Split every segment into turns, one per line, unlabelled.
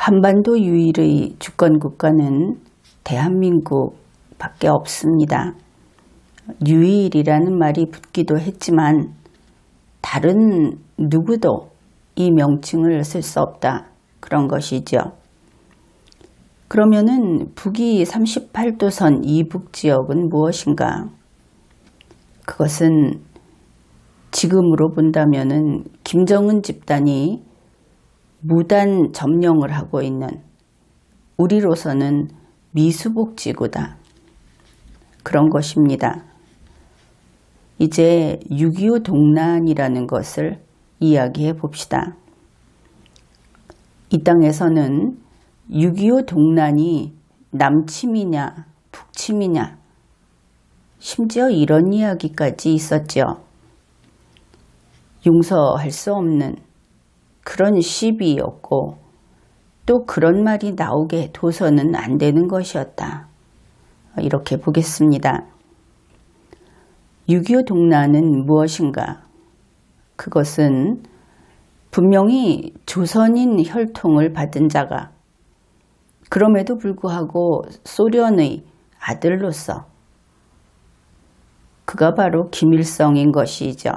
한반도 유일의 주권국가는 대한민국밖에 없습니다. 유일이라는 말이 붙기도 했지만 다른 누구도 이 명칭을 쓸 수 없다. 그런 것이죠. 그러면은 북위 38도선 이북 지역은 무엇인가? 그것은 지금으로 본다면은 김정은 집단이 무단 점령을 하고 있는 우리로서는 미수복지구다. 그런 것입니다. 이제 6.25 동란이라는 것을 이야기해 봅시다. 이 땅에서는 6.25 동란이 남침이냐 북침이냐 심지어 이런 이야기까지 있었죠. 용서할 수 없는 그런 시비였고 또 그런 말이 나오게 둬서는 안 되는 것이었다. 이렇게 보겠습니다. 6.25 동란은 무엇인가? 그것은 분명히 조선인 혈통을 받은 자가 그럼에도 불구하고 소련의 아들로서 그가 바로 김일성인 것이죠.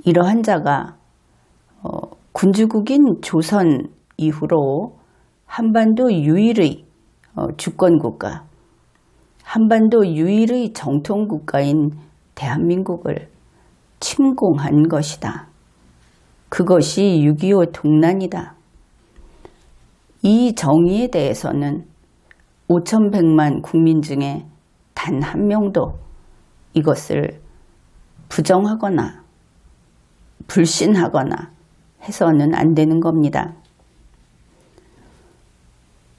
이러한 자가 군주국인 조선 이후로 한반도 유일의 주권국가, 한반도 유일의 정통국가인 대한민국을 침공한 것이다. 그것이 6.25 동란이다. 이 정의에 대해서는 5,100만 국민 중에 단 한 명도 이것을 부정하거나 불신하거나 해서는 안 되는 겁니다.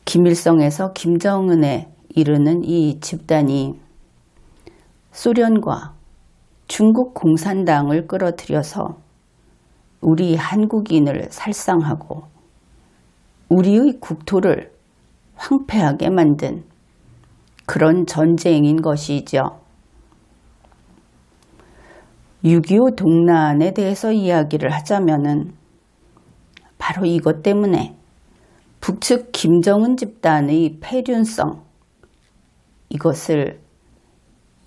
김일성에서 김정은에 이르는 이 집단이 소련과 중국 공산당을 끌어들여서 우리 한국인을 살상하고 우리의 국토를 황폐하게 만든 그런 전쟁인 것이죠. 6.25 동란에 대해서 이야기를 하자면은 바로 이것 때문에 북측 김정은 집단의 폐륜성, 이것을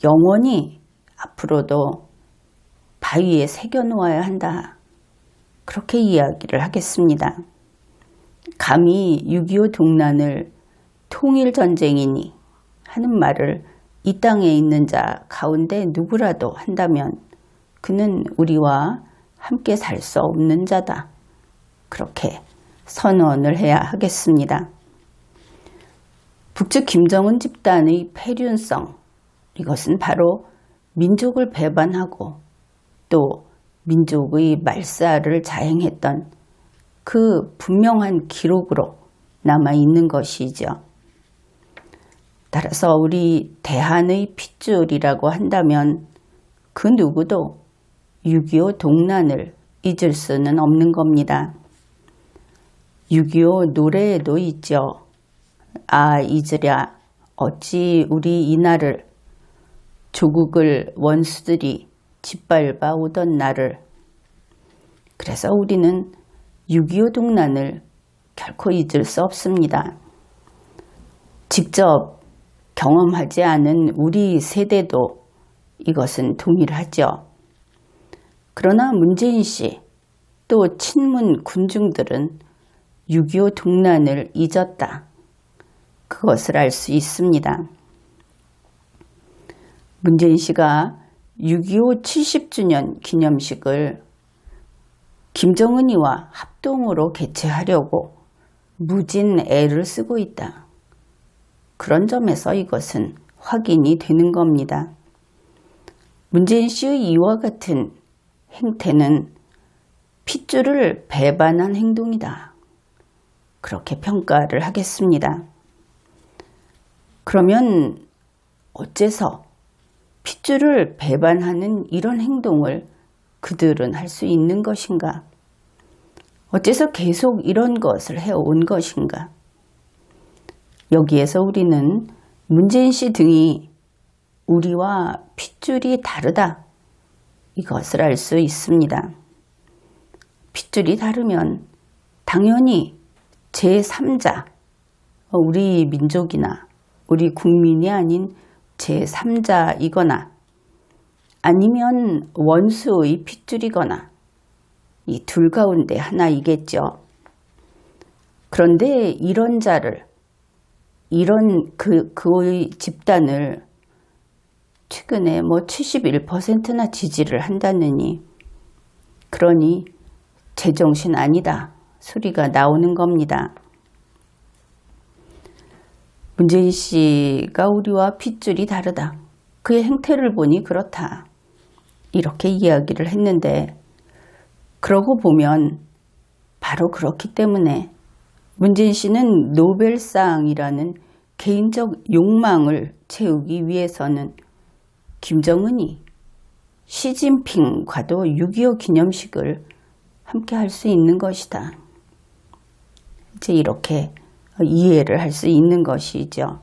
영원히 앞으로도 바위에 새겨놓아야 한다. 그렇게 이야기를 하겠습니다. 감히 6.25 동란을 통일전쟁이니 하는 말을 이 땅에 있는 자 가운데 누구라도 한다면 그는 우리와 함께 살 수 없는 자다. 그렇게 선언을 해야 하겠습니다. 북측 김정은 집단의 폐륜성, 이것은 바로 민족을 배반하고 또 민족의 말살을 자행했던 그 분명한 기록으로 남아있는 것이죠. 따라서 우리 대한의 핏줄이라고 한다면 그 누구도 6.25 동란을 잊을 수는 없는 겁니다. 6.25 노래에도 있죠. 아 잊으랴 어찌 우리 이날을 조국을 원수들이 짓밟아 오던 날을. 그래서 우리는 6.25 동란을 결코 잊을 수 없습니다. 직접 경험하지 않은 우리 세대도 이것은 동일하죠. 그러나 문재인 씨 또 친문 군중들은 6.25 동란을 잊었다. 그것을 알 수 있습니다. 문재인 씨가 6.25 70주년 기념식을 김정은이와 합동으로 개최하려고 무진 애를 쓰고 있다. 그런 점에서 이것은 확인이 되는 겁니다. 문재인 씨의 이와 같은 행태는 핏줄을 배반한 행동이다. 그렇게 평가를 하겠습니다. 그러면 어째서 핏줄을 배반하는 이런 행동을 그들은 할 수 있는 것인가? 어째서 계속 이런 것을 해온 것인가? 여기에서 우리는 문재인 씨 등이 우리와 핏줄이 다르다. 이것을 알 수 있습니다. 핏줄이 다르면 당연히 제3자, 우리 민족이나 우리 국민이 아닌 제3자이거나 아니면 원수의 핏줄이거나 이 둘 가운데 하나이겠죠. 그런데 이런 자를, 그의 집단을 최근에 71%나 지지를 한다느니, 그러니 제정신 아니다 소리가 나오는 겁니다. 문재인 씨가 우리와 핏줄이 다르다. 그의 행태를 보니 그렇다. 이렇게 이야기를 했는데, 그러고 보면 바로 그렇기 때문에 문재인 씨는 노벨상이라는 개인적 욕망을 채우기 위해서는 김정은이 시진핑과도 6.25 기념식을 함께 할 수 있는 것이다. 이제 이렇게 이해를 할 수 있는 것이죠.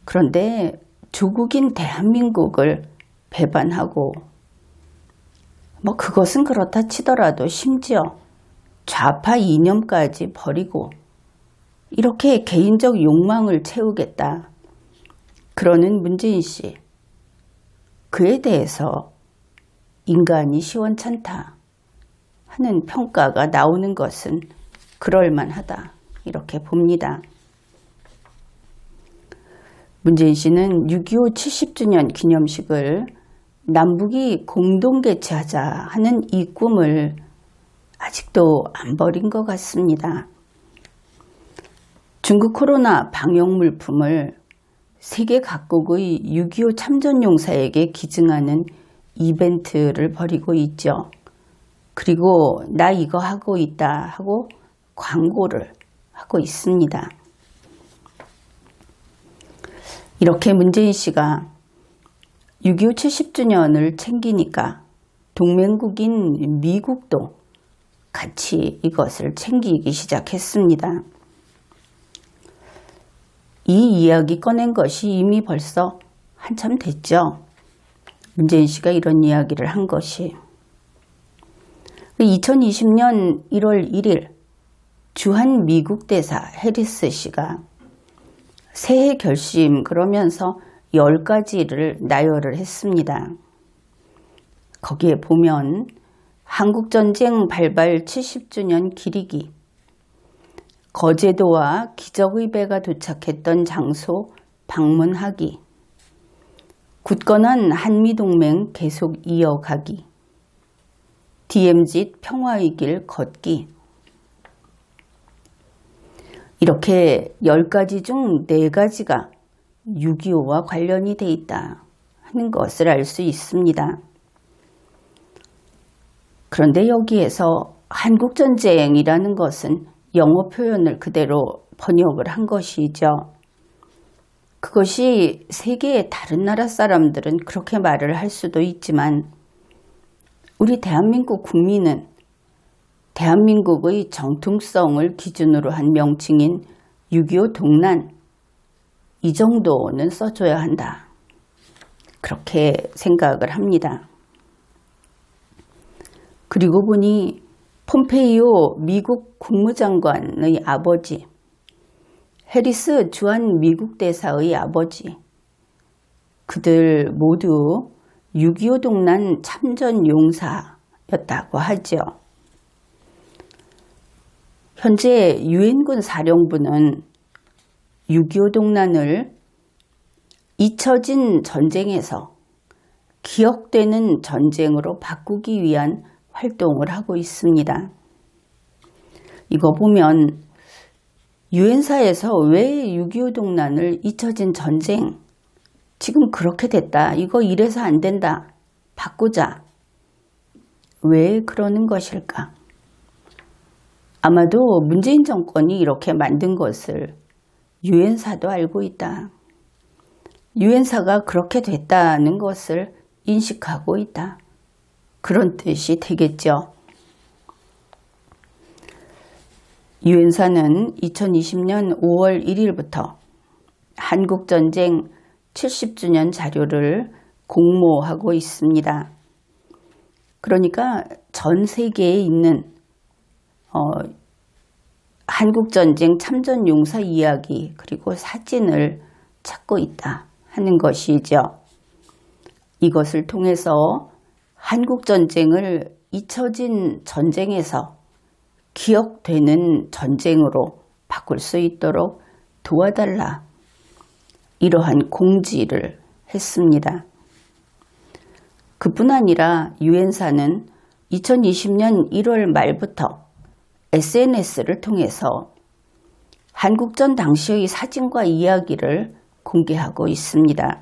그런데 조국인 대한민국을 배반하고 그것은 그렇다 치더라도 심지어 좌파 이념까지 버리고 이렇게 개인적 욕망을 채우겠다. 그러는 문재인 씨, 그에 대해서 인간이 시원찮다 하는 평가가 나오는 것은 그럴만하다 이렇게 봅니다. 문재인 씨는 6.25 70주년 기념식을 남북이 공동 개최하자 하는 이 꿈을 아직도 안 버린 것 같습니다. 중국 코로나 방역 물품을 세계 각국의 6.25 참전용사에게 기증하는 이벤트를 벌이고 있죠. 그리고 나 이거 하고 있다 하고 광고를 하고 있습니다. 이렇게 문재인 씨가 6.25 70주년을 챙기니까 동맹국인 미국도 같이 이것을 챙기기 시작했습니다. 이 이야기 꺼낸 것이 이미 벌써 한참 됐죠. 문재인 씨가 이런 이야기를 한 것이. 2020년 1월 1일 주한 미국 대사 해리스 씨가 새해 결심 그러면서 10가지를 나열을 했습니다. 거기에 보면 한국전쟁 발발 70주년 기리기, 거제도와 기적의 배가 도착했던 장소 방문하기, 굳건한 한미동맹 계속 이어가기, DMZ 평화의 길 걷기. 이렇게 10가지 중 4가지가 6.25와 관련이 돼 있다 하는 것을 알 수 있습니다. 그런데 여기에서 한국전쟁이라는 것은 영어 표현을 그대로 번역을 한 것이죠. 그것이 세계의 다른 나라 사람들은 그렇게 말을 할 수도 있지만 우리 대한민국 국민은 대한민국의 정통성을 기준으로 한 명칭인 6.25 동란, 이 정도는 써줘야 한다. 그렇게 생각을 합니다. 그리고 보니 폼페이오 미국 국무장관의 아버지, 해리스 주한 미국 대사의 아버지, 그들 모두 6.25 동란 참전 용사였다고 하죠. 현재 유엔군 사령부는 6.25 동란을 잊혀진 전쟁에서 기억되는 전쟁으로 바꾸기 위한 활동을 하고 있습니다. 이거 보면 유엔사에서 왜 6.25 동란을 잊혀진 전쟁, 지금 그렇게 됐다, 이거 이래서 안 된다, 바꾸자, 왜 그러는 것일까? 아마도 문재인 정권이 이렇게 만든 것을 유엔사도 알고 있다. 유엔사가 그렇게 됐다는 것을 인식하고 있다. 그런 뜻이 되겠죠. 유엔사는 2020년 5월 1일부터 한국전쟁 70주년 자료를 공모하고 있습니다. 그러니까 전 세계에 있는 한국전쟁 참전용사 이야기 그리고 사진을 찾고 있다 하는 것이죠. 이것을 통해서 한국전쟁을 잊혀진 전쟁에서 기억되는 전쟁으로 바꿀 수 있도록 도와달라, 이러한 공지를 했습니다. 그뿐 아니라 유엔사는 2020년 1월 말부터 SNS를 통해서 한국전 당시의 사진과 이야기를 공개하고 있습니다.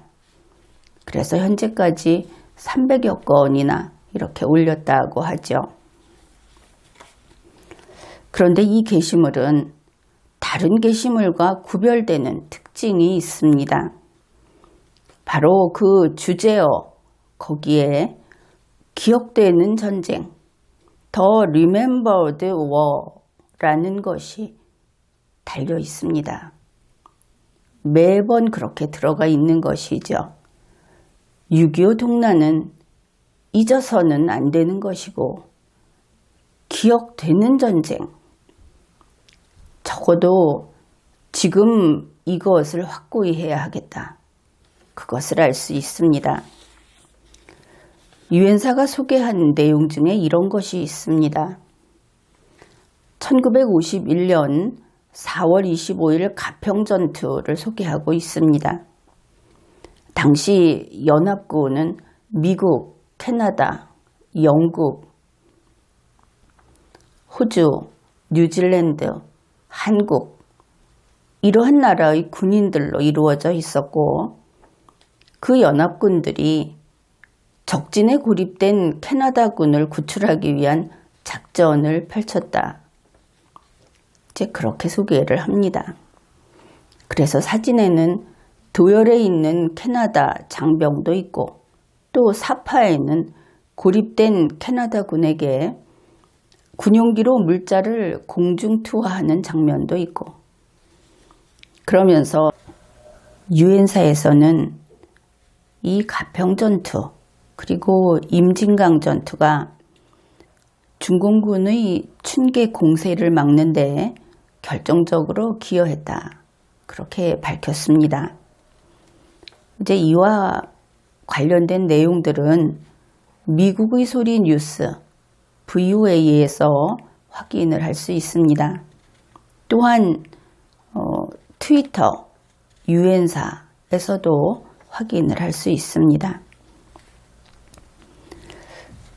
그래서 현재까지 300여 건이나 이렇게 올렸다고 하죠. 그런데 이 게시물은 다른 게시물과 구별되는 특징이 있습니다. 바로 그 주제어 거기에 기억되는 전쟁, The Remembered War라는 것이 달려 있습니다. 매번 그렇게 들어가 있는 것이죠. 6.25 동란은 잊어서는 안 되는 것이고 기억되는 전쟁, 적어도 지금 이것을 확고히 해야 하겠다, 그것을 알 수 있습니다. 유엔사가 소개한 내용 중에 이런 것이 있습니다. 1951년 4월 25일 가평전투를 소개하고 있습니다. 당시 연합군은 미국, 캐나다, 영국, 호주, 뉴질랜드, 한국, 이러한 나라의 군인들로 이루어져 있었고, 그 연합군들이 적진에 고립된 캐나다군을 구출하기 위한 작전을 펼쳤다, 이제 그렇게 소개를 합니다. 그래서 사진에는 도열에 있는 캐나다 장병도 있고, 또 사파에는 고립된 캐나다군에게 군용기로 물자를 공중 투하하는 장면도 있고, 그러면서 유엔사에서는 이 가평전투 그리고 임진강 전투가 중공군의 춘계 공세를 막는 데 결정적으로 기여했다, 그렇게 밝혔습니다. 이제 이와 관련된 내용들은 미국의 소리 뉴스 VOA에서 확인을 할 수 있습니다. 또한 트위터 유엔사에서도 확인을 할 수 있습니다.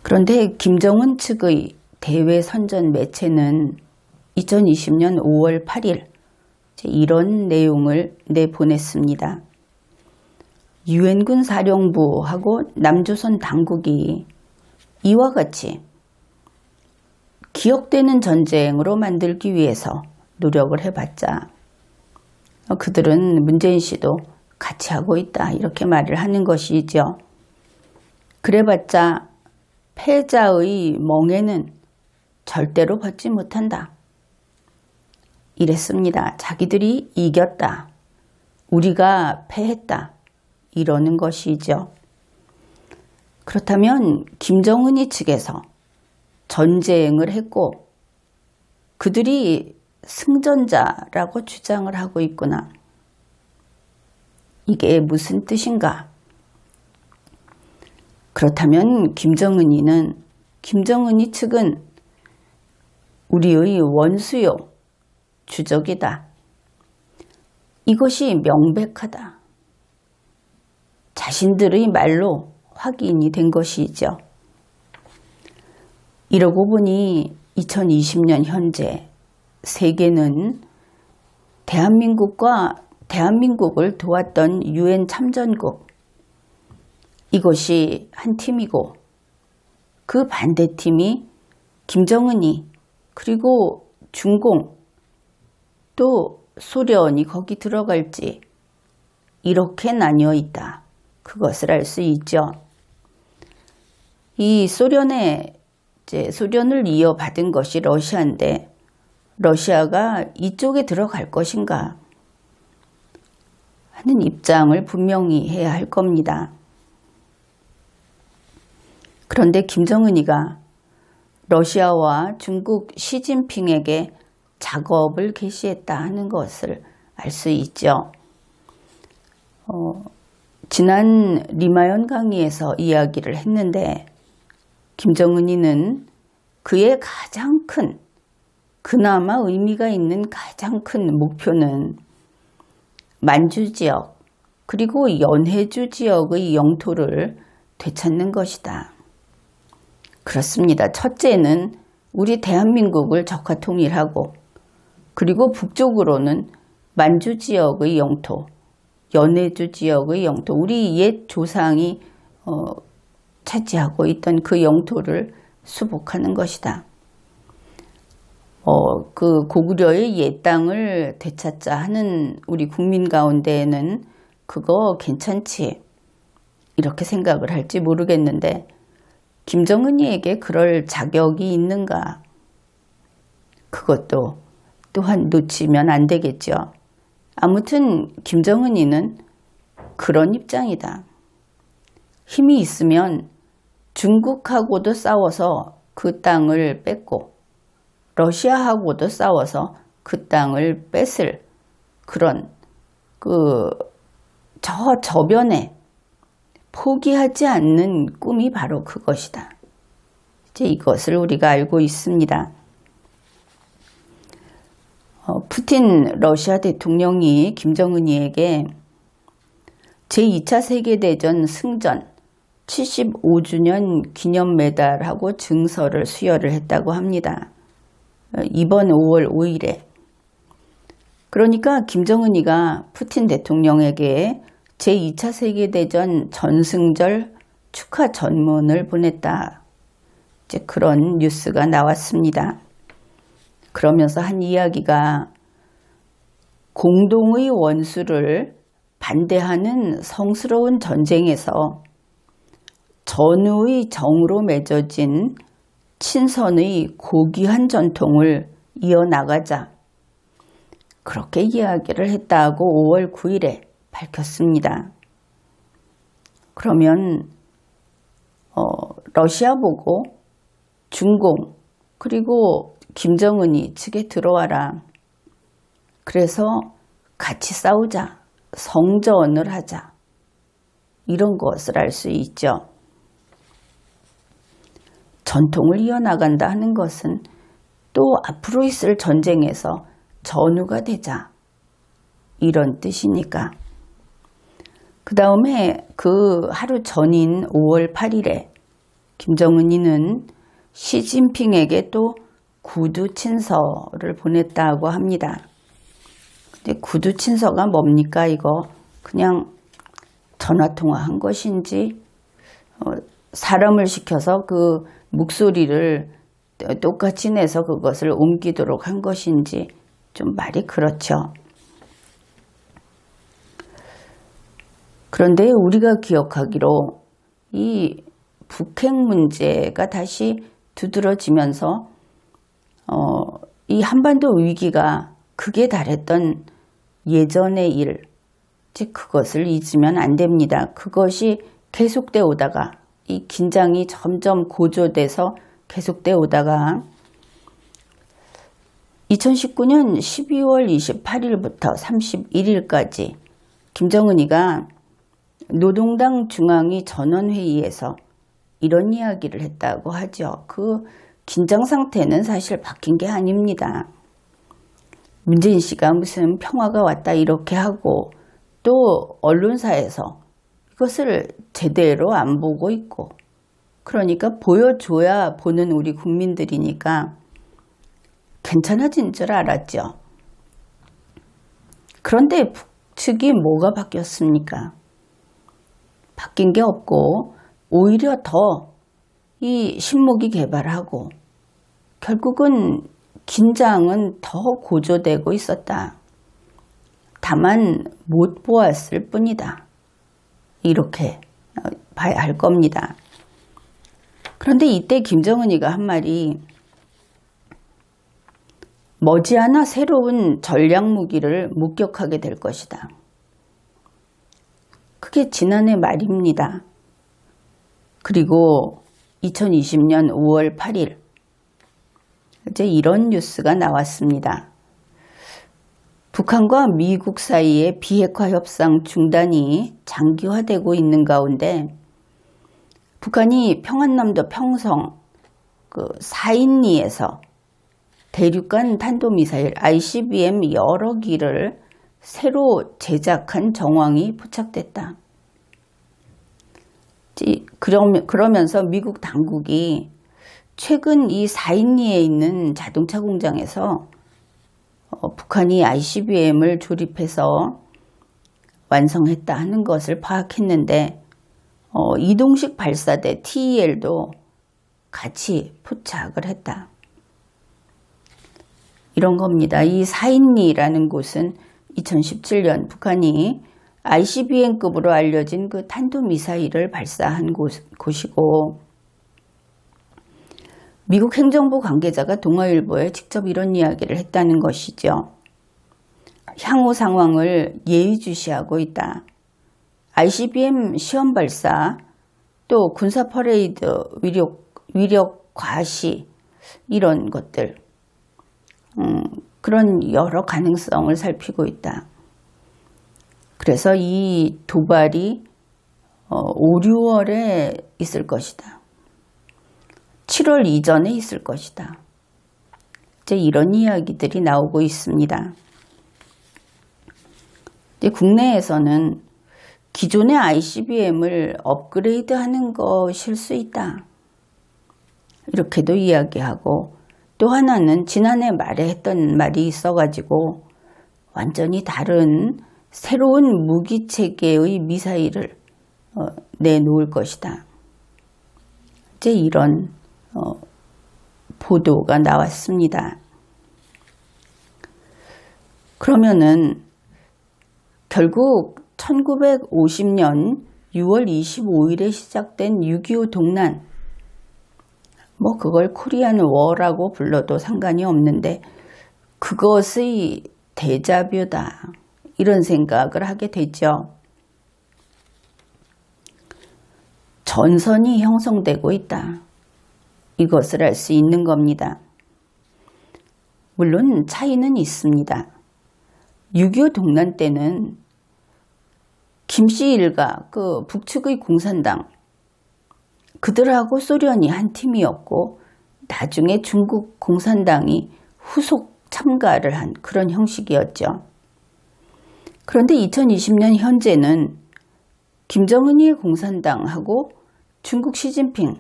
그런데 김정은 측의 대외 선전 매체는 2020년 5월 8일 이런 내용을 내보냈습니다. 유엔군 사령부하고 남조선 당국이 이와 같이 기억되는 전쟁으로 만들기 위해서 노력을 해봤자 그들은 문재인 씨도 같이 하고 있다, 이렇게 말을 하는 것이죠. 그래봤자 패자의 멍에는 절대로 벗지 못한다, 이랬습니다. 자기들이 이겼다, 우리가 패했다, 이러는 것이죠. 그렇다면 김정은이 측에서 전쟁을 했고 그들이 승전자라고 주장을 하고 있구나, 이게 무슨 뜻인가? 그렇다면 김정은이 측은 우리의 원수요, 주적이다, 이것이 명백하다, 자신들의 말로 확인이 된 것이죠. 이러고 보니 2020년 현재 세계는 대한민국을 도왔던 유엔 참전국, 이것이 한 팀이고 그 반대팀이 김정은이, 그리고 중공, 또 소련이 거기 들어갈지, 이렇게 나뉘어 있다, 그것을 알 수 있죠. 이 소련을 이어받은 것이 러시아인데 러시아가 이쪽에 들어갈 것인가 하는 입장을 분명히 해야 할 겁니다. 그런데 김정은이가 러시아와 중국 시진핑에게 작업을 개시했다 하는 것을 알 수 있죠. 지난 리마연 강의에서 이야기를 했는데 김정은이는 그의 가장 큰, 그나마 의미가 있는 가장 큰 목표는 만주 지역 그리고 연해주 지역의 영토를 되찾는 것이다. 그렇습니다. 첫째는 우리 대한민국을 적화통일하고 그리고 북쪽으로는 만주 지역의 영토, 연해주 지역의 영토, 우리 옛 조상이 차지하고 있던 그 영토를 수복하는 것이다. 그 고구려의 옛 땅을 되찾자 하는 우리 국민 가운데에는 그거 괜찮지 이렇게 생각을 할지 모르겠는데 김정은이에게 그럴 자격이 있는가? 그것도 또한 놓치면 안 되겠죠. 아무튼 김정은이는 그런 입장이다. 힘이 있으면 중국하고도 싸워서 그 땅을 뺏고 러시아하고도 싸워서 그 땅을 뺏을 그런 저변에 포기하지 않는 꿈이 바로 그것이다. 이제 이것을 우리가 알고 있습니다. 푸틴 러시아 대통령이 김정은이에게 제2차 세계대전 승전 75주년 기념 메달하고 증서를 수여를 했다고 합니다. 이번 5월 5일에. 그러니까 김정은이가 푸틴 대통령에게 제2차 세계대전 전승절 축하 전문을 보냈다. 이제 그런 뉴스가 나왔습니다. 그러면서 한 이야기가 공동의 원수를 반대하는 성스러운 전쟁에서 전우의 정으로 맺어진 친선의 고귀한 전통을 이어나가자. 그렇게 이야기를 했다고 5월 9일에 밝혔습니다. 그러면 러시아 보고 중공 그리고 김정은이 측에 들어와라. 그래서 같이 싸우자. 성전을 하자. 이런 것을 알 수 있죠. 전통을 이어나간다 하는 것은 또 앞으로 있을 전쟁에서 전우가 되자. 이런 뜻이니까. 그 다음에 그 하루 전인 5월 8일에 김정은이는 시진핑에게 또 구두 친서를 보냈다고 합니다. 근데 구두 친서가 뭡니까 이거? 그냥 전화통화한 것인지 사람을 시켜서 그 목소리를 똑같이 내서 그것을 옮기도록 한 것인지 좀 말이 그렇죠. 그런데 우리가 기억하기로 이 북핵 문제가 다시 두드러지면서 이 한반도 위기가 극에 달했던 예전의 일, 즉 그것을 잊으면 안 됩니다. 그것이 계속되어 오다가 이 긴장이 점점 고조돼서 계속되어 오다가 2019년 12월 28일부터 31일까지 김정은이가 노동당 중앙위 전원회의에서 이런 이야기를 했다고 하죠. 그 긴장 상태는 사실 바뀐 게 아닙니다. 문재인 씨가 무슨 평화가 왔다 이렇게 하고 또 언론사에서 이것을 제대로 안 보고 있고 그러니까 보여줘야 보는 우리 국민들이니까 괜찮아진 줄 알았죠. 그런데 북측이 뭐가 바뀌었습니까? 바뀐 게 없고 오히려 더 이 신무기 개발하고 결국은 긴장은 더 고조되고 있었다. 다만 못 보았을 뿐이다. 이렇게 봐야 할 겁니다. 그런데 이때 김정은이가 한 말이 머지않아 새로운 전략무기를 목격하게 될 것이다. 그게 지난해 말입니다. 그리고 2020년 5월 8일 이제 이런 뉴스가 나왔습니다. 북한과 미국 사이의 비핵화 협상 중단이 장기화되고 있는 가운데 북한이 평안남도 평성 사인리에서 대륙간 탄도미사일 ICBM 여러 기를 새로 제작한 정황이 포착됐다. 그러면서 미국 당국이 최근 이 사인리에 있는 자동차 공장에서 북한이 ICBM을 조립해서 완성했다 하는 것을 파악했는데 이동식 발사대 TEL도 같이 포착을 했다. 이런 겁니다. 이 사인리라는 곳은 2017년 북한이 ICBM급으로 알려진 그 탄도미사일을 발사한 곳이고, 미국 행정부 관계자가 동아일보에 직접 이런 이야기를 했다는 것이죠. 향후 상황을 예의주시하고 있다. ICBM 시험 발사, 또 군사 퍼레이드 위력 과시, 이런 것들, 그런 여러 가능성을 살피고 있다. 그래서 이 도발이 5, 6월에 있을 것이다. 7월 이전에 있을 것이다. 이제 이런 이야기들이 나오고 있습니다. 국내에서는 기존의 ICBM을 업그레이드하는 것일 수 있다. 이렇게도 이야기하고, 또 하나는 지난해 말에 했던 말이 있어가지고 완전히 다른 새로운 무기체계의 미사일을 내놓을 것이다. 이제 이런 보도가 나왔습니다. 그러면은 결국 1950년 6월 25일에 시작된 6.25 동란, 그걸 코리안 워라고 불러도 상관이 없는데 그것의 데자뷰다, 이런 생각을 하게 되죠. 전선이 형성되고 있다, 이것을 알 수 있는 겁니다. 물론 차이는 있습니다. 6.25 동란 때는 김씨 일가, 북측의 공산당, 그들하고 소련이 한 팀이었고, 나중에 중국 공산당이 후속 참가를 한 그런 형식이었죠. 그런데 2020년 현재는 김정은이의 공산당하고 중국 시진핑,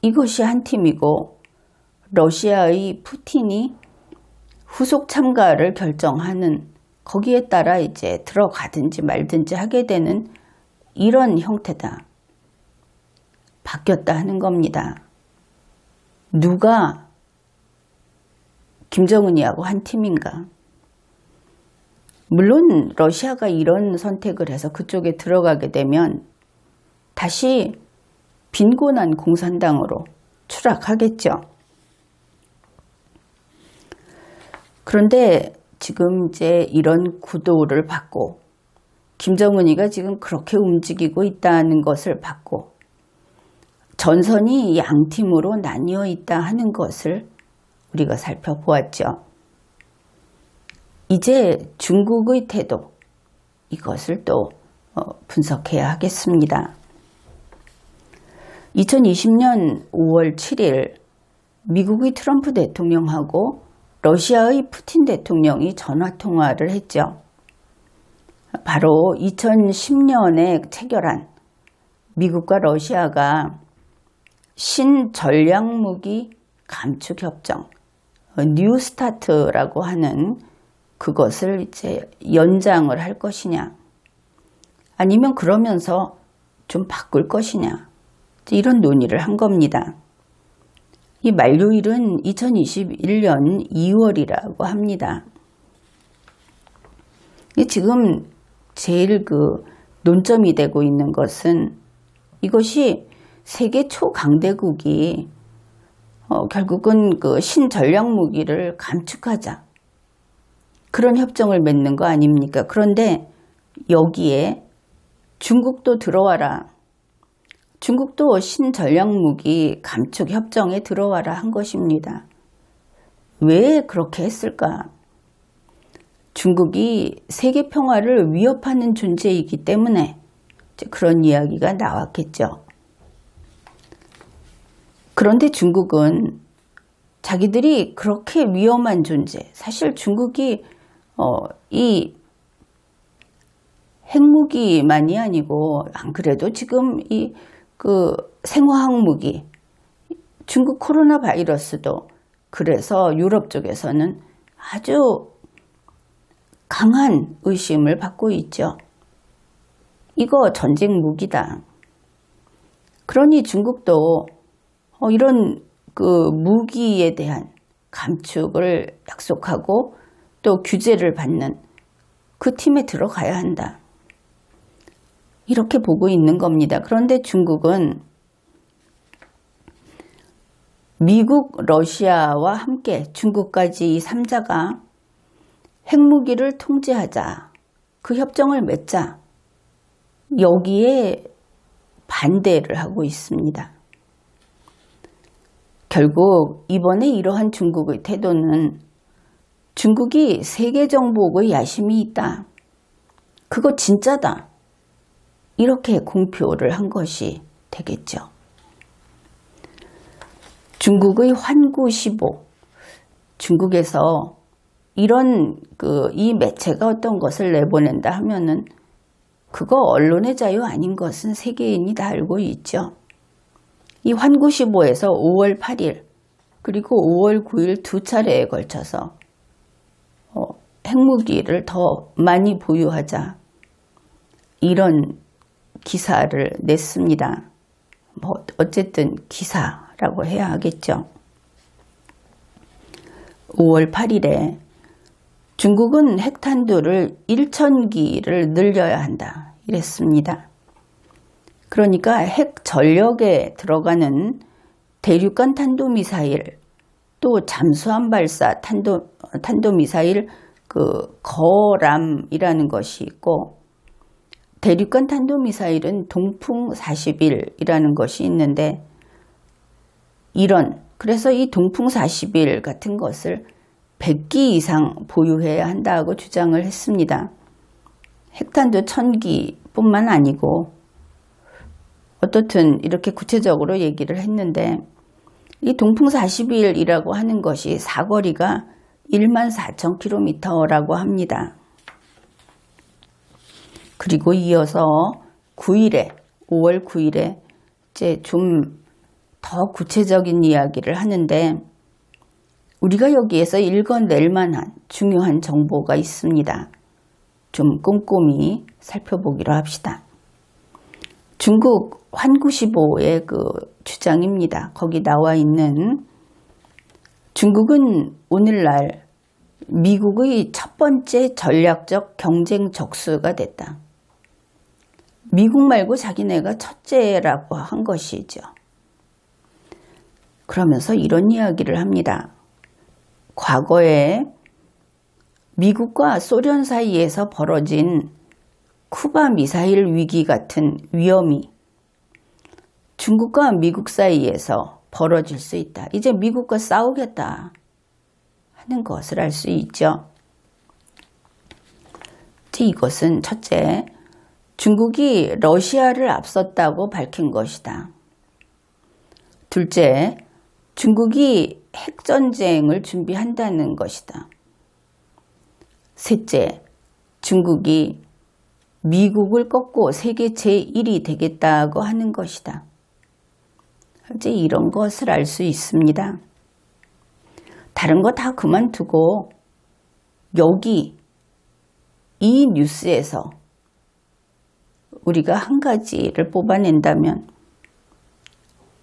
이것이 한 팀이고, 러시아의 푸틴이 후속 참가를 결정하는, 거기에 따라 이제 들어가든지 말든지 하게 되는 이런 형태다. 바뀌었다 하는 겁니다. 누가 김정은이하고 한 팀인가? 물론 러시아가 이런 선택을 해서 그쪽에 들어가게 되면 다시 빈곤한 공산당으로 추락하겠죠. 그런데 지금 이제 이런 구도를 받고 김정은이가 지금 그렇게 움직이고 있다는 것을 받고 전선이 양팀으로 나뉘어 있다 하는 것을 우리가 살펴보았죠. 이제 중국의 태도, 이것을 또 분석해야 하겠습니다. 2020년 5월 7일 미국의 트럼프 대통령하고 러시아의 푸틴 대통령이 전화통화를 했죠. 바로 2010년에 체결한 미국과 러시아가 신전략무기 감축협정, 뉴스타트라고 하는 그것을 이제 연장을 할 것이냐, 아니면 그러면서 좀 바꿀 것이냐, 이런 논의를 한 겁니다. 이 만료일은 2021년 2월이라고 합니다. 지금 제일 논점이 되고 있는 것은 이것이 세계 초강대국이 결국은 신전략무기를 감축하자, 그런 협정을 맺는 거 아닙니까? 그런데 여기에 중국도 들어와라, 중국도 신전략무기 감축 협정에 들어와라 한 것입니다. 왜 그렇게 했을까? 중국이 세계 평화를 위협하는 존재이기 때문에 그런 이야기가 나왔겠죠. 그런데 중국은 자기들이 그렇게 위험한 존재, 사실 중국이 이 핵무기만이 아니고 안 그래도 지금 이 생화학 무기, 중국 코로나 바이러스도 그래서 유럽 쪽에서는 아주 강한 의심을 받고 있죠. 이거 전쟁 무기다. 그러니 중국도 이런 무기에 대한 감축을 약속하고 또 규제를 받는 그 팀에 들어가야 한다. 이렇게 보고 있는 겁니다. 그런데 중국은 미국, 러시아와 함께 중국까지 이 3자가 핵무기를 통제하자, 그 협정을 맺자, 여기에 반대를 하고 있습니다. 결국 이번에 이러한 중국의 태도는 중국이 세계정복의 야심이 있다. 그거 진짜다. 이렇게 공표를 한 것이 되겠죠. 중국의 환구15, 중국에서 이런 이 매체가 어떤 것을 내보낸다 하면은 그거 언론의 자유 아닌 것은 세계인이 다 알고 있죠. 이 환구15에서 5월 8일 그리고 5월 9일 두 차례에 걸쳐서 핵무기를 더 많이 보유하자, 이런 기사를 냈습니다. 어쨌든 기사라고 해야 하겠죠. 5월 8일에 중국은 핵탄두를 1,000기를 늘려야 한다 이랬습니다. 그러니까 핵 전력에 들어가는 대륙간 탄도미사일, 또 잠수함 발사 탄도미사일 거람이라는 것이 있고, 대륙간 탄도미사일은 동풍 41이라는 것이 있는데, 그래서 이 동풍 41 같은 것을 100기 이상 보유해야 한다고 주장을 했습니다. 핵탄두 1000기뿐만 아니고 어떻든 이렇게 구체적으로 얘기를 했는데, 이 동풍 41이라고 하는 것이 사거리가 14,000km라고 합니다. 그리고 이어서 5월 9일에 이제 좀 더 구체적인 이야기를 하는데, 우리가 여기에서 읽어낼 만한 중요한 정보가 있습니다. 좀 꼼꼼히 살펴보기로 합시다. 중국 환구15의 주장입니다. 거기 나와 있는, 중국은 오늘날 미국의 첫 번째 전략적 경쟁 적수가 됐다. 미국 말고 자기네가 첫째라고 한 것이죠. 그러면서 이런 이야기를 합니다. 과거에 미국과 소련 사이에서 벌어진 쿠바 미사일 위기 같은 위험이 중국과 미국 사이에서 벌어질 수 있다. 이제 미국과 싸우겠다 하는 것을 알 수 있죠. 이것은 첫째, 중국이 러시아를 앞섰다고 밝힌 것이다. 둘째, 중국이 핵전쟁을 준비한다는 것이다. 셋째, 중국이 미국을 꺾고 세계 제1이 되겠다고 하는 것이다. 이제 이런 것을 알 수 있습니다. 다른 거 다 그만두고 여기 이 뉴스에서 우리가 한 가지를 뽑아낸다면,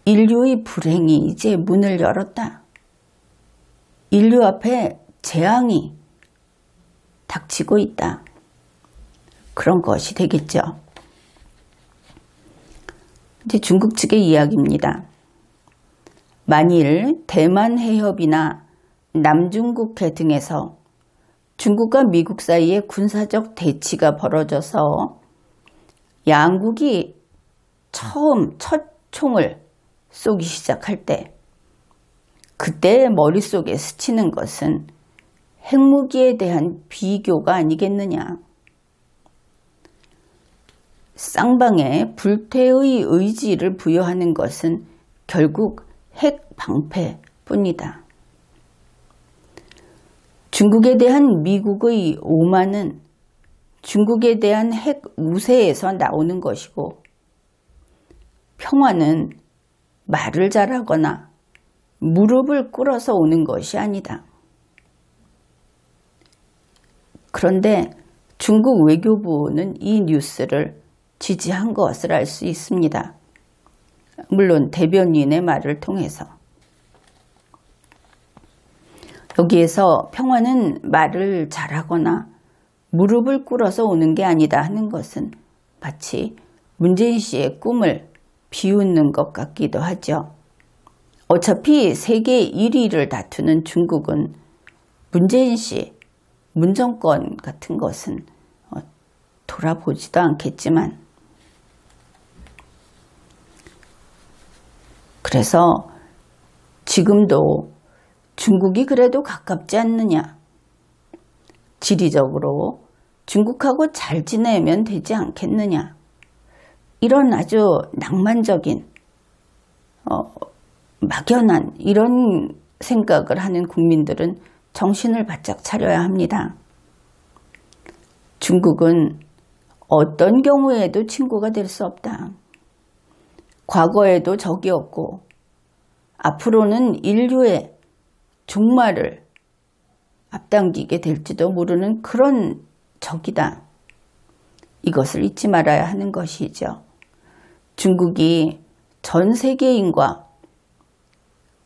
인류의 불행이 이제 문을 열었다. 인류 앞에 재앙이 닥치고 있다. 그런 것이 되겠죠. 이제 중국 측의 이야기입니다. 만일 대만 해협이나 남중국해 등에서 중국과 미국 사이에 군사적 대치가 벌어져서 양국이 첫 총을 쏘기 시작할 때, 그때 머릿속에 스치는 것은 핵무기에 대한 비교가 아니겠느냐. 쌍방에 불태의 의지를 부여하는 것은 결국 핵 방패뿐이다. 중국에 대한 미국의 오만은 중국에 대한 핵 우세에서 나오는 것이고, 평화는 말을 잘하거나 무릎을 꿇어서 오는 것이 아니다. 그런데 중국 외교부는 이 뉴스를 지지한 것을 알 수 있습니다. 물론 대변인의 말을 통해서. 여기에서 평화는 말을 잘하거나 무릎을 꿇어서 오는 게 아니다 하는 것은 마치 문재인 씨의 꿈을 비웃는 것 같기도 하죠. 어차피 세계 1위를 다투는 중국은 문재인 씨, 문정권 같은 것은 돌아보지도 않겠지만, 그래서 지금도 중국이 그래도 가깝지 않느냐. 지리적으로 중국하고 잘 지내면 되지 않겠느냐. 이런 아주 낭만적인, 막연한 이런 생각을 하는 국민들은 정신을 바짝 차려야 합니다. 중국은 어떤 경우에도 친구가 될 수 없다. 과거에도 적이 없고 앞으로는 인류의 종말을 앞당기게 될지도 모르는 그런 적이다. 이것을 잊지 말아야 하는 것이죠. 중국이 전 세계인과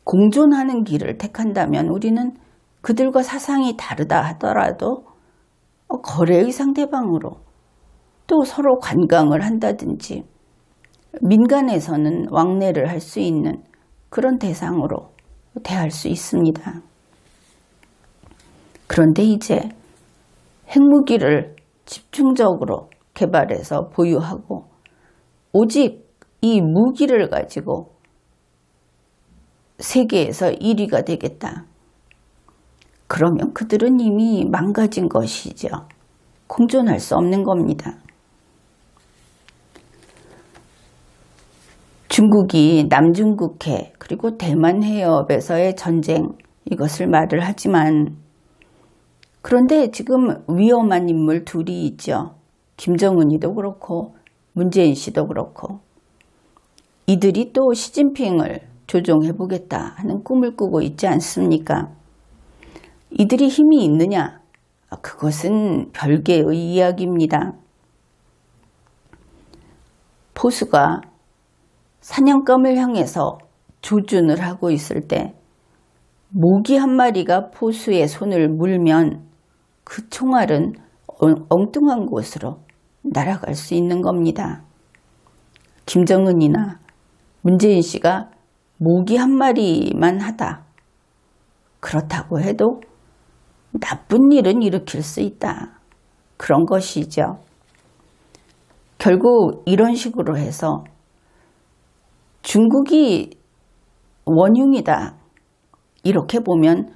공존하는 길을 택한다면 우리는 그들과 사상이 다르다 하더라도 거래의 상대방으로, 또 서로 관광을 한다든지 민간에서는 왕래를 할 수 있는 그런 대상으로 대할 수 있습니다. 그런데 이제 핵무기를 집중적으로 개발해서 보유하고 오직 이 무기를 가지고 세계에서 1위가 되겠다. 그러면 그들은 이미 망가진 것이죠. 공존할 수 없는 겁니다. 중국이 남중국해 그리고 대만 해협에서의 전쟁, 이것을 말을 하지만, 그런데 지금 위험한 인물 둘이 있죠. 김정은이도 그렇고 문재인 씨도 그렇고, 이들이 또 시진핑을 조종해보겠다 하는 꿈을 꾸고 있지 않습니까? 이들이 힘이 있느냐? 그것은 별개의 이야기입니다. 포수가 사냥감을 향해서 조준을 하고 있을 때 모기 한 마리가 포수의 손을 물면 그 총알은 엉뚱한 곳으로 날아갈 수 있는 겁니다. 김정은이나 문재인 씨가 모기 한 마리만 하다. 그렇다고 해도 나쁜 일은 일으킬 수 있다. 그런 것이죠. 결국 이런 식으로 해서 중국이 원흉이다. 이렇게 보면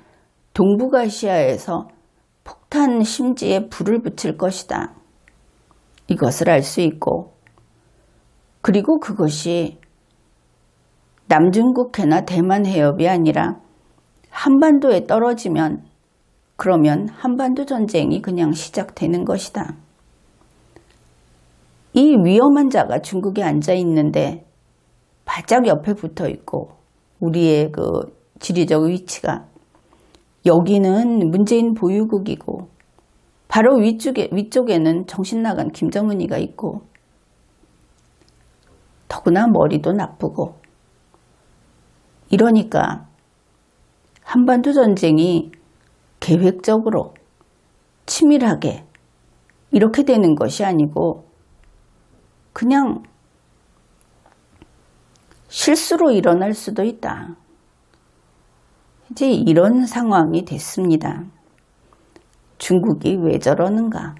동북아시아에서 폭탄 심지에 불을 붙일 것이다. 이것을 알 수 있고, 그리고 그것이 남중국해나 대만 해협이 아니라 한반도에 떨어지면, 그러면 한반도 전쟁이 그냥 시작되는 것이다. 이 위험한 자가 중국에 앉아 있는데 바짝 옆에 붙어 있고, 우리의 그 지리적 위치가 여기는 문재인 보유국이고 바로 위쪽에는 정신 나간 김정은이가 있고, 더구나 머리도 나쁘고, 이러니까 한반도 전쟁이 계획적으로 치밀하게 이렇게 되는 것이 아니고 그냥 실수로 일어날 수도 있다. 이제 이런 상황이 됐습니다. 중국이 왜 저러는가?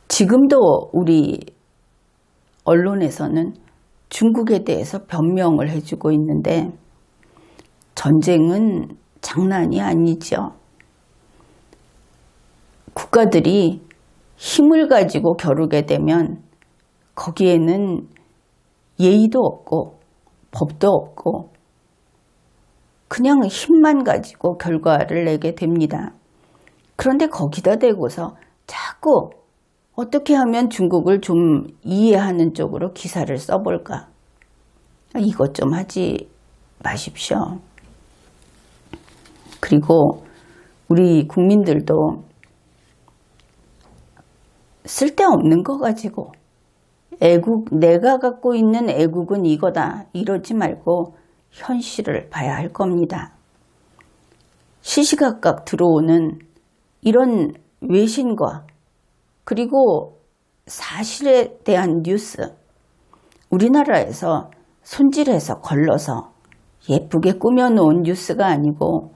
지금도 우리 언론에서는 중국에 대해서 변명을 해주고 있는데 전쟁은 장난이 아니죠. 국가들이 힘을 가지고 겨루게 되면 거기에는 예의도 없고 법도 없고 그냥 힘만 가지고 결과를 내게 됩니다. 그런데 거기다 대고서 자꾸 어떻게 하면 중국을 좀 이해하는 쪽으로 기사를 써볼까? 이것 좀 하지 마십시오. 그리고 우리 국민들도 쓸데없는 거 가지고 내가 갖고 있는 애국은 이거다 이러지 말고 현실을 봐야 할 겁니다. 시시각각 들어오는 이런 외신과 그리고 사실에 대한 뉴스, 우리나라에서 손질해서 걸러서 예쁘게 꾸며놓은 뉴스가 아니고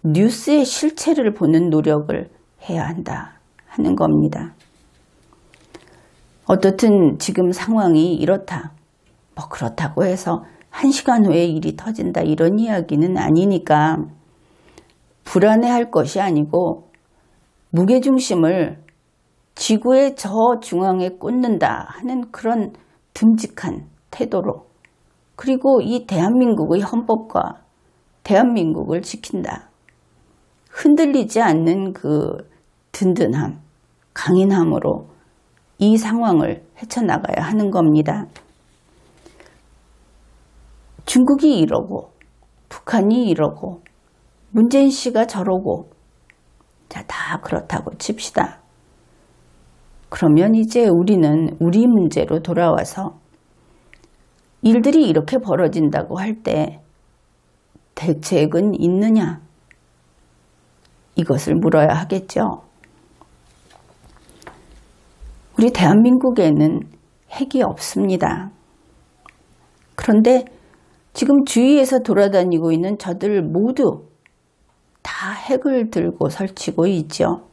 뉴스의 실체를 보는 노력을 해야 한다 하는 겁니다. 어떻든 지금 상황이 이렇다. 뭐 그렇다고 해서 1시간 후에 일이 터진다 이런 이야기는 아니니까 불안해할 것이 아니고 무게중심을 지구의 저 중앙에 꽂는다 하는 그런 듬직한 태도로 그리고 이 대한민국의 헌법과 대한민국을 지킨다. 흔들리지 않는 그 든든함, 강인함으로 이 상황을 헤쳐나가야 하는 겁니다. 중국이 이러고 북한이 이러고 문재인 씨가 저러고 자, 다 그렇다고 칩시다. 그러면 이제 우리는 우리 문제로 돌아와서 일들이 이렇게 벌어진다고 할 때 대책은 있느냐? 이것을 물어야 하겠죠. 우리 대한민국에는 핵이 없습니다. 그런데 지금 주위에서 돌아다니고 있는 저들 모두 다 핵을 들고 설치고 있죠.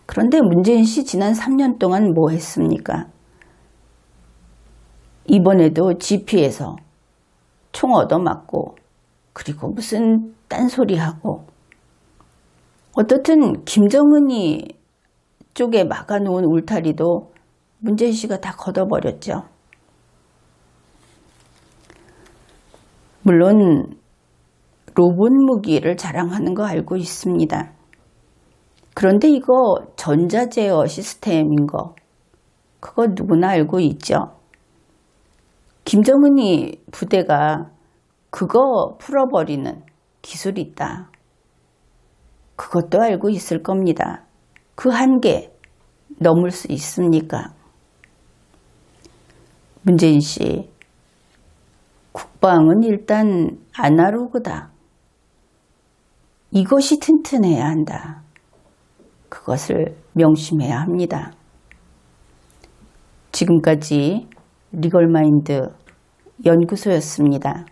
그런데 문재인 씨 지난 3년 동안 뭐 했습니까? 이번에도 GP에서 총 얻어맞고 그리고 무슨 딴소리하고 어떻든 김정은이 쪽에 막아놓은 울타리도 문재인 씨가 다 걷어버렸죠. 물론 로봇 무기를 자랑하는 거 알고 있습니다. 그런데 이거 전자제어 시스템인 거 그거 누구나 알고 있죠. 김정은이 부대가 그거 풀어버리는 기술이 있다. 그것도 알고 있을 겁니다. 그 한계 넘을 수 있습니까? 문재인 씨, 국방은 일단 아날로그다. 이것이 튼튼해야 한다. 그것을 명심해야 합니다. 지금까지 리걸마인드 연구소였습니다.